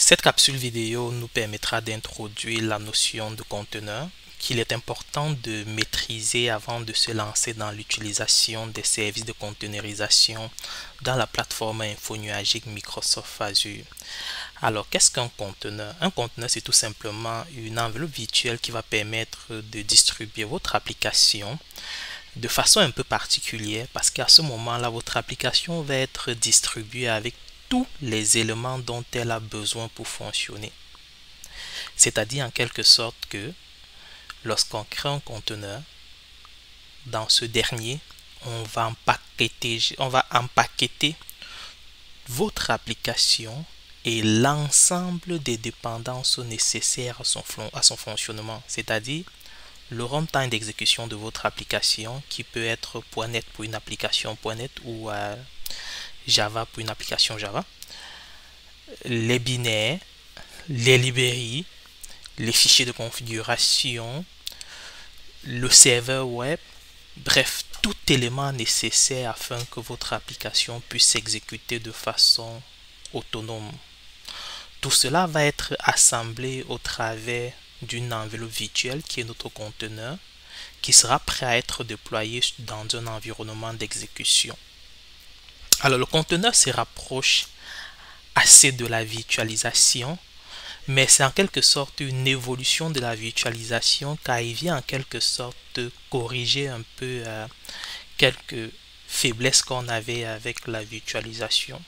Cette capsule vidéo nous permettra d'introduire la notion de conteneur qu'il est important de maîtriser avant de se lancer dans l'utilisation des services de containerisation dans la plateforme infonuagique Microsoft Azure. Alors, qu'est-ce qu'un conteneur? Un conteneur, c'est tout simplement une enveloppe virtuelle qui va permettre de distribuer votre application de façon un peu particulière parce qu'à ce moment-là, votre application va être distribuée avec tous les éléments dont elle a besoin pour fonctionner. C'est-à-dire en quelque sorte que lorsqu'on crée un conteneur, dans ce dernier, on va empaqueter votre application et l'ensemble des dépendances nécessaires à son fonctionnement, c'est-à-dire le runtime d'exécution de votre application qui peut être .NET pour une application .NET ou Java pour une application Java, les binaires, les librairies, les fichiers de configuration, le serveur web, bref, tout élément nécessaire afin que votre application puisse s'exécuter de façon autonome. Tout cela va être assemblé au travers d'une enveloppe virtuelle qui est notre conteneur, qui sera prêt à être déployé dans un environnement d'exécution. Alors le conteneur se rapproche assez de la virtualisation, mais c'est en quelque sorte une évolution de la virtualisation car il vient en quelque sorte corriger un peu quelques faiblesses qu'on avait avec la virtualisation.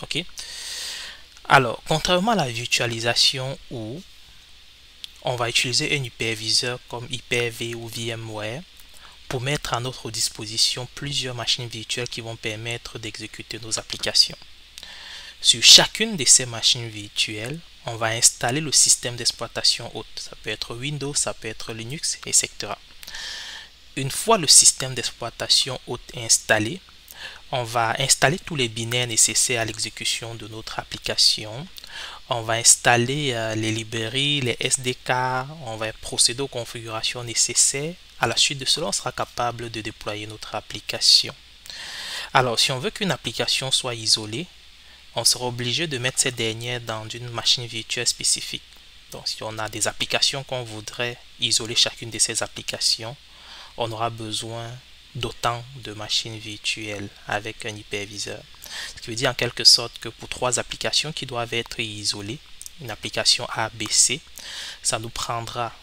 Ok. Alors, contrairement à la virtualisation où on va utiliser un hyperviseur comme Hyper-V ou VMware pour mettre à notre disposition plusieurs machines virtuelles qui vont permettre d'exécuter nos applications. Sur chacune de ces machines virtuelles, on va installer le système d'exploitation hôte. Ça peut être Windows, ça peut être Linux, etc. Une fois le système d'exploitation hôte installé, on va installer tous les binaires nécessaires à l'exécution de notre application. On va installer les librairies, les SDK, on va procéder aux configurations nécessaires. À la suite de cela, on sera capable de déployer notre application. Alors, si on veut qu'une application soit isolée, on sera obligé de mettre cette dernière dans une machine virtuelle spécifique. Donc, si on a des applications qu'on voudrait isoler chacune de ces applications, on aura besoin d'autant de machines virtuelles avec un hyperviseur. Ce qui veut dire en quelque sorte que pour 3 applications qui doivent être isolées, une application A, B, C, ça nous prendra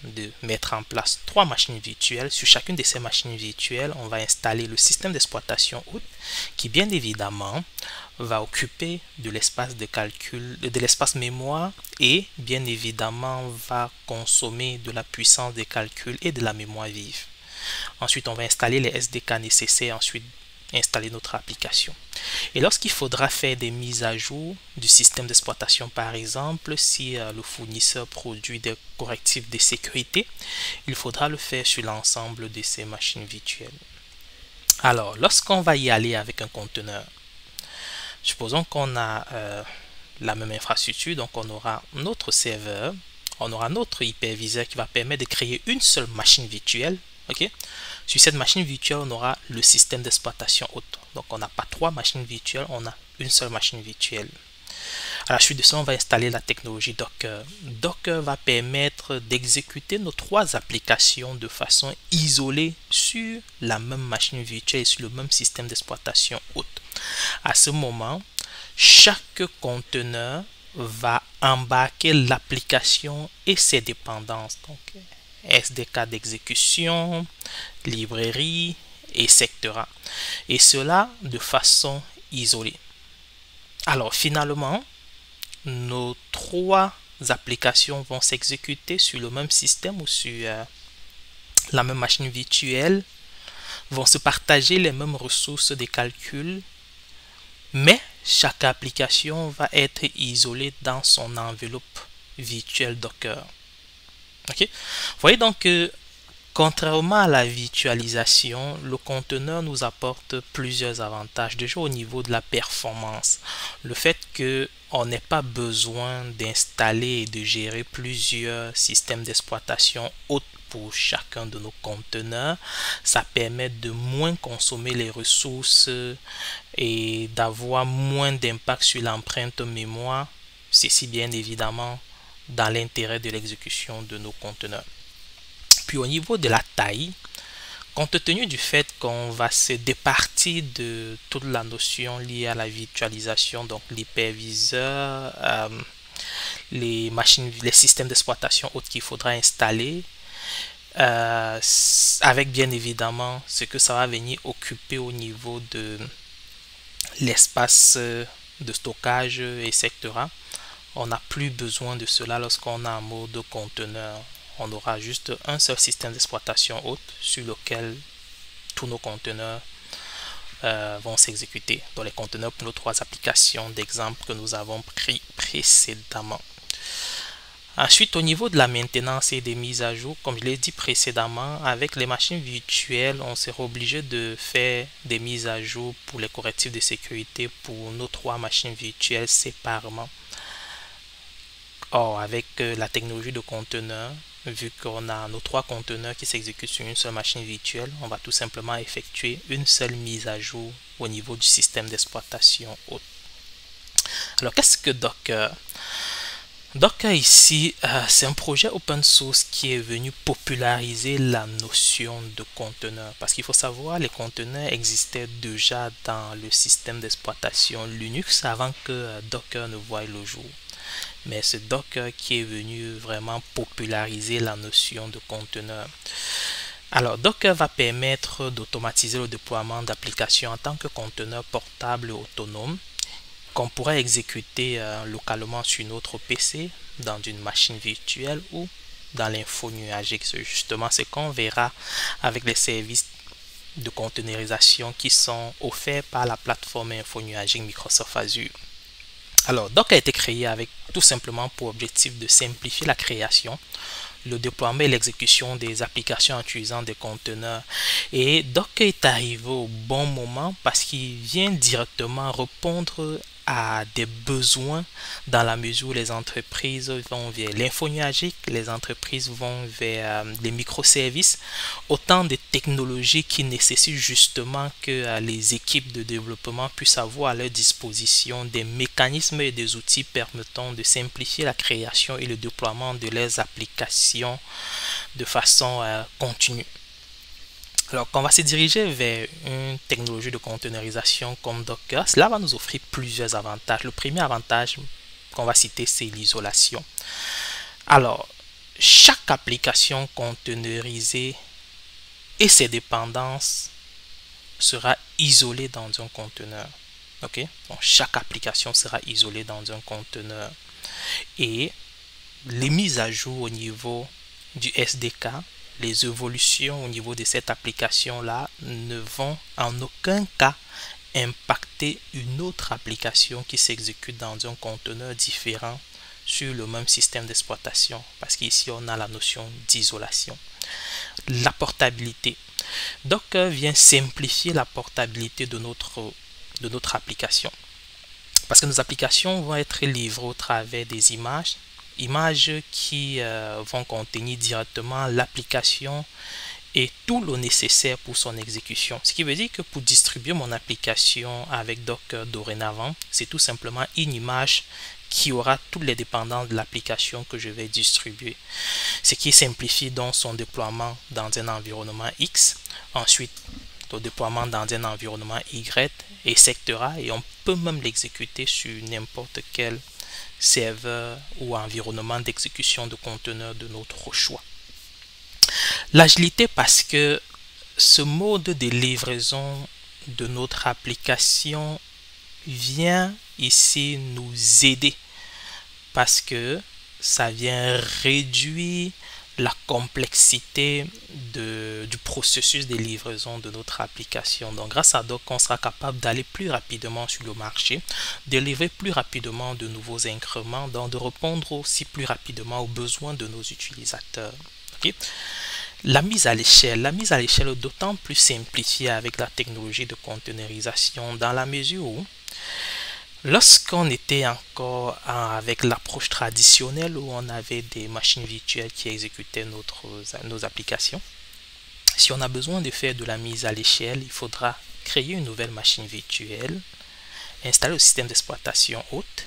de mettre en place 3 machines virtuelles. Sur chacune de ces machines virtuelles, on va installer le système d'exploitation hôte qui bien évidemment va occuper de l'espace de calcul, de l'espace mémoire et bien évidemment va consommer de la puissance de calcul et de la mémoire vive. Ensuite, on va installer les SDK nécessaires, ensuite installer notre application. Et lorsqu'il faudra faire des mises à jour du système d'exploitation, par exemple, si le fournisseur produit des correctifs de sécurité, il faudra le faire sur l'ensemble de ces machines virtuelles. Alors, lorsqu'on va y aller avec un conteneur, supposons qu'on a la même infrastructure, donc on aura notre serveur, on aura notre hyperviseur qui va permettre de créer une seule machine virtuelle. Okay. Sur cette machine virtuelle, on aura le système d'exploitation hôte. Donc, on n'a pas 3 machines virtuelles, on a une seule machine virtuelle. À la suite de ça, on va installer la technologie Docker. Docker va permettre d'exécuter nos 3 applications de façon isolée sur la même machine virtuelle et sur le même système d'exploitation hôte. À ce moment, chaque conteneur va embarquer l'application et ses dépendances. Donc, SDK d'exécution, librairie, etc. Et cela de façon isolée. Alors finalement, nos 3 applications vont s'exécuter sur le même système ou sur la même machine virtuelle, vont se partager les mêmes ressources de calcul, mais chaque application va être isolée dans son enveloppe virtuelle Docker. Okay. Vous voyez donc que contrairement à la virtualisation, le conteneur nous apporte plusieurs avantages. Déjà au niveau de la performance, le fait qu'on n'ait pas besoin d'installer et de gérer plusieurs systèmes d'exploitation hôtes pour chacun de nos conteneurs, ça permet de moins consommer les ressources et d'avoir moins d'impact sur l'empreinte mémoire Ceci bien évidemment dans l'intérêt de l'exécution de nos conteneurs. Puis au niveau de la taille, compte tenu du fait qu'on va se départir de toute la notion liée à la virtualisation, donc l'hyperviseur, les machines, les systèmes d'exploitation autres qu'il faudra installer, avec bien évidemment ce que ça va venir occuper au niveau de l'espace de stockage, etc. On n'a plus besoin de cela lorsqu'on a un mode conteneur. On aura juste un seul système d'exploitation haute sur lequel tous nos conteneurs vont s'exécuter. Dans les conteneurs pour nos trois applications d'exemple que nous avons pris précédemment. Ensuite, au niveau de la maintenance et des mises à jour, comme je l'ai dit précédemment, avec les machines virtuelles, on sera obligé de faire des mises à jour pour les correctifs de sécurité pour nos trois machines virtuelles séparément. Or, avec la technologie de conteneur, vu qu'on a nos trois conteneurs qui s'exécutent sur une seule machine virtuelle, on va tout simplement effectuer une seule mise à jour au niveau du système d'exploitation haute. Alors, qu'est-ce que Docker? Docker ici, c'est un projet open source qui est venu populariser la notion de conteneur. Parce qu'il faut savoir, les conteneurs existaient déjà dans le système d'exploitation Linux avant que Docker ne voie le jour. Mais c'est Docker qui est venu vraiment populariser la notion de conteneur. Alors, Docker va permettre d'automatiser le déploiement d'applications en tant que conteneur portable et autonome qu'on pourrait exécuter localement sur notre PC, dans une machine virtuelle ou dans l'info nuagique. Justement, c'est qu'on verra avec les services de containerisation qui sont offerts par la plateforme info nuagique Microsoft Azure. Alors, Docker a été créé avec tout simplement pour objectif de simplifier la création, le déploiement et l'exécution des applications en utilisant des conteneurs. Et Docker est arrivé au bon moment parce qu'il vient directement répondre à des besoins dans la mesure où les entreprises vont vers l'info nuagique, les entreprises vont vers les microservices, autant de technologies qui nécessitent justement que les équipes de développement puissent avoir à leur disposition des mécanismes et des outils permettant de simplifier la création et le déploiement de leurs applications de façon continue. Alors, quand on va se diriger vers une technologie de containerisation comme Docker, cela va nous offrir plusieurs avantages. Le premier avantage qu'on va citer, c'est l'isolation. Alors, chaque application containerisée et ses dépendances sera isolée dans un conteneur. Ok? Donc, chaque application sera isolée dans un conteneur. Et les mises à jour au niveau du SDK, les évolutions au niveau de cette application-là ne vont en aucun cas impacter une autre application qui s'exécute dans un conteneur différent sur le même système d'exploitation. Parce qu'ici, on a la notion d'isolation. La portabilité. Docker vient simplifier la portabilité de notre application. Parce que nos applications vont être livrées au travers des images qui vont contenir directement l'application et tout le nécessaire pour son exécution. Ce qui veut dire que pour distribuer mon application avec Docker dorénavant, c'est tout simplement une image qui aura toutes les dépendances de l'application que je vais distribuer. Ce qui simplifie donc son déploiement dans un environnement X, ensuite le déploiement dans un environnement Y, etc. Et on peut même l'exécuter sur n'importe quel serveur ou environnement d'exécution de conteneurs de notre choix. L'agilité, parce que ce mode de livraison de notre application vient ici nous aider parce que ça vient réduire la complexité du processus de livraison de notre application. Donc grâce à Docker, on sera capable d'aller plus rapidement sur le marché, de livrer plus rapidement de nouveaux incréments, donc de répondre aussi plus rapidement aux besoins de nos utilisateurs. Okay? La mise à l'échelle est d'autant plus simplifiée avec la technologie de containerisation dans la mesure où lorsqu'on était encore avec l'approche traditionnelle où on avait des machines virtuelles qui exécutaient nos applications, si on a besoin de faire de la mise à l'échelle, il faudra créer une nouvelle machine virtuelle, installer le système d'exploitation hôte,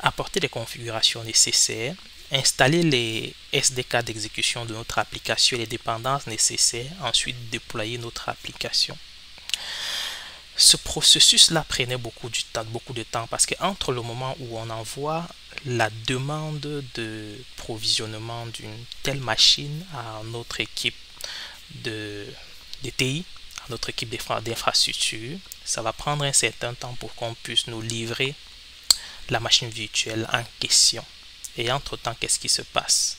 apporter les configurations nécessaires, installer les SDK d'exécution de notre application et les dépendances nécessaires, ensuite déployer notre application. Ce processus-là prenait beaucoup de temps parce que entre le moment où on envoie la demande de provisionnement d'une telle machine à notre équipe de TI, à notre équipe d'infrastructure, ça va prendre un certain temps pour qu'on puisse nous livrer la machine virtuelle en question. Et entre-temps, qu'est-ce qui se passe?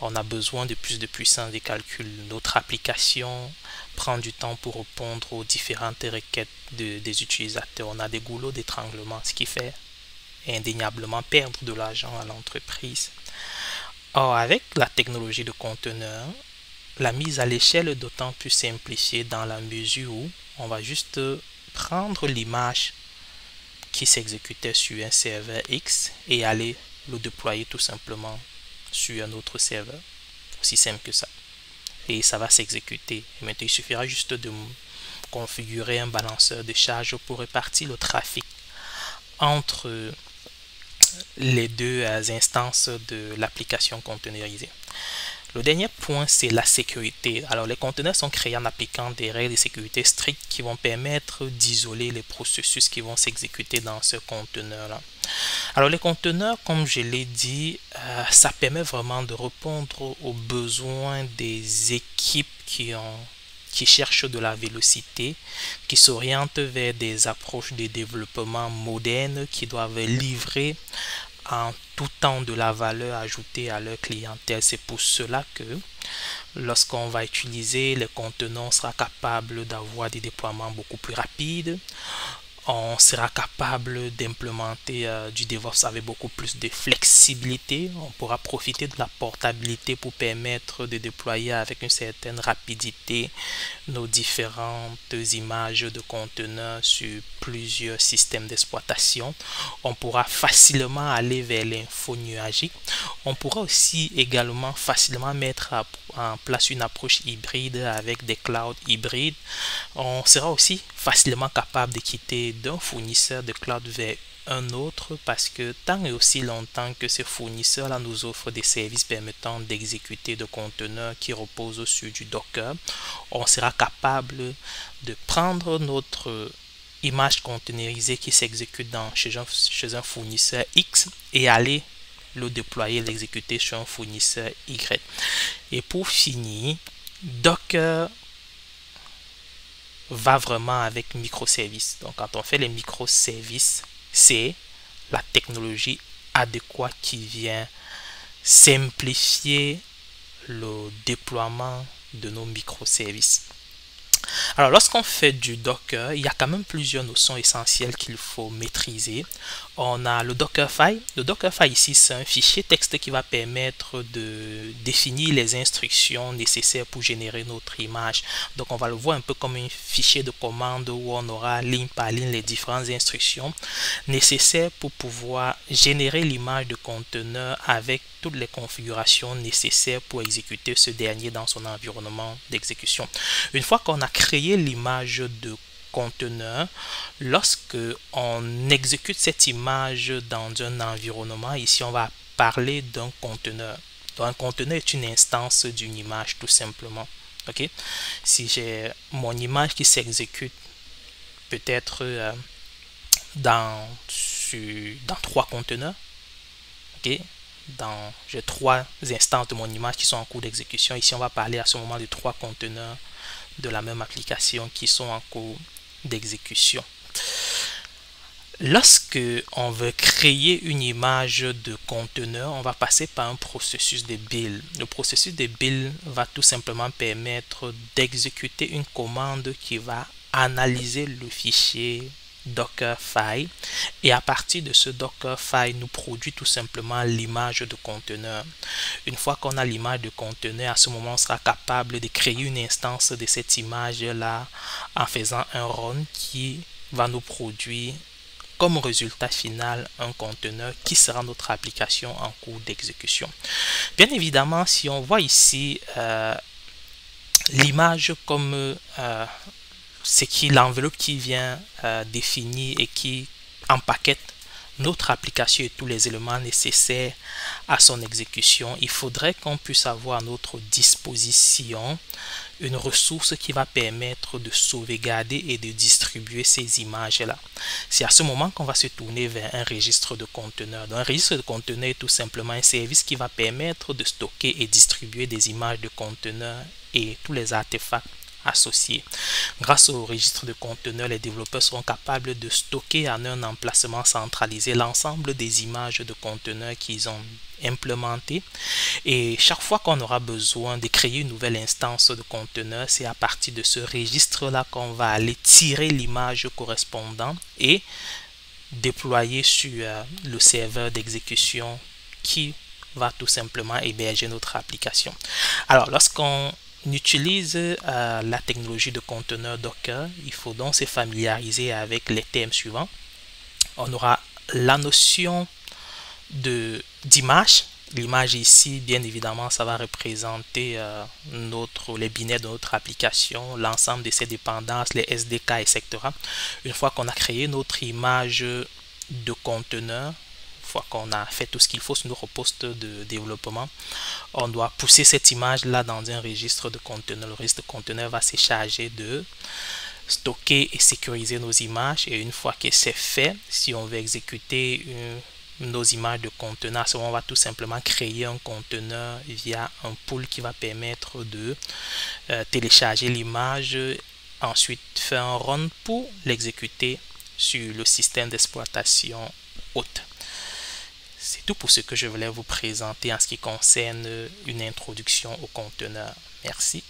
On a besoin de plus de puissance de calcul. Notre application prend du temps pour répondre aux différentes requêtes des utilisateurs. On a des goulots d'étranglement, ce qui fait indéniablement perdre de l'argent à l'entreprise. Or, avec la technologie de conteneur, la mise à l'échelle est d'autant plus simplifiée dans la mesure où on va juste prendre l'image qui s'exécutait sur un serveur X et aller le déployer tout simplement sur un autre serveur. Aussi simple que ça. Et ça va s'exécuter. Maintenant, il suffira juste de configurer un balanceur de charge pour répartir le trafic entre les deux instances de l'application containerisée. Le dernier point, c'est la sécurité. Alors, les conteneurs sont créés en appliquant des règles de sécurité strictes qui vont permettre d'isoler les processus qui vont s'exécuter dans ce conteneur-là. Alors, les conteneurs, comme je l'ai dit, ça permet vraiment de répondre aux besoins des équipes qui cherchent de la vélocité, qui s'orientent vers des approches de développement modernes, qui doivent livrer en tout temps de la valeur ajoutée à leur clientèle. C'est pour cela que lorsqu'on va utiliser les conteneurs, on sera capable d'avoir des déploiements beaucoup plus rapides. On sera capable d'implémenter du DevOps avec beaucoup plus de flexibilité. On pourra profiter de la portabilité pour permettre de déployer avec une certaine rapidité nos différentes images de conteneurs sur plusieurs systèmes d'exploitation. On pourra facilement aller vers l'info nuagique. On pourra aussi également facilement mettre en place une approche hybride avec des clouds hybrides. On sera aussi facilement capable de quitter d'un fournisseur de cloud vers un autre parce que tant et aussi longtemps que ce fournisseur-là nous offre des services permettant d'exécuter des conteneurs qui reposent sur du Docker, on sera capable de prendre notre image containerisée qui s'exécute chez un fournisseur X et aller le déployer, l'exécuter sur un fournisseur Y. Et pour finir, Docker va vraiment avec microservices. Donc quand on fait les microservices, c'est la technologie adéquate qui vient simplifier le déploiement de nos microservices. Alors lorsqu'on fait du Docker, il y a quand même plusieurs notions essentielles qu'il faut maîtriser. On a le Dockerfile. Le Dockerfile ici, c'est un fichier texte qui va permettre de définir les instructions nécessaires pour générer notre image. Donc on va le voir un peu comme un fichier de commande où on aura ligne par ligne les différentes instructions nécessaires pour pouvoir générer l'image de conteneur avec toutes les configurations nécessaires pour exécuter ce dernier dans son environnement d'exécution. Une fois qu'on a créé l'image de conteneur, lorsque on exécute cette image dans un environnement, ici on va parler d'un conteneur. Donc un conteneur est une instance d'une image tout simplement. Ok, si j'ai mon image qui s'exécute peut-être dans 3 conteneurs, ok, j'ai 3 instances de mon image qui sont en cours d'exécution. Ici on va parler à ce moment de 3 conteneurs de la même application qui sont en cours d'exécution. Lorsque on veut créer une image de conteneur, on va passer par un processus de build. Le processus de build va tout simplement permettre d'exécuter une commande qui va analyser le fichier Dockerfile et à partir de ce Dockerfile nous produit tout simplement l'image de conteneur. Une fois qu'on a l'image de conteneur, à ce moment on sera capable de créer une instance de cette image là en faisant un run qui va nous produire comme résultat final un conteneur qui sera notre application en cours d'exécution. Bien évidemment, si on voit ici l'image comme c'est l'enveloppe qui vient définir et qui empaquette notre application et tous les éléments nécessaires à son exécution, il faudrait qu'on puisse avoir à notre disposition une ressource qui va permettre de sauvegarder et de distribuer ces images-là. C'est à ce moment qu'on va se tourner vers un registre de conteneurs. Donc, un registre de conteneurs est tout simplement un service qui va permettre de stocker et distribuer des images de conteneurs et tous les artefacts associés. Grâce au registre de conteneurs, les développeurs seront capables de stocker en un emplacement centralisé l'ensemble des images de conteneurs qu'ils ont implémentées. Et chaque fois qu'on aura besoin de créer une nouvelle instance de conteneur, c'est à partir de ce registre-là qu'on va aller tirer l'image correspondante et déployer sur le serveur d'exécution qui va tout simplement héberger notre application. Alors, lorsqu'on utilise la technologie de conteneur Docker, il faut donc se familiariser avec les termes suivants. On aura la notion d'image. L'image ici, bien évidemment, ça va représenter les binaires de notre application, l'ensemble de ses dépendances, les SDK, etc. Une fois qu'on a créé notre image de conteneur, une fois qu'on a fait tout ce qu'il faut sur notre poste de développement, on doit pousser cette image-là dans un registre de conteneur. Le registre de conteneur va se charger de stocker et sécuriser nos images. Et une fois que c'est fait, si on veut exécuter nos images de conteneur, à ce moment on va tout simplement créer un conteneur via un pool qui va permettre de télécharger l'image, ensuite faire un run pour l'exécuter sur le système d'exploitation hôte. C'est tout pour ce que je voulais vous présenter en ce qui concerne une introduction au conteneur. Merci.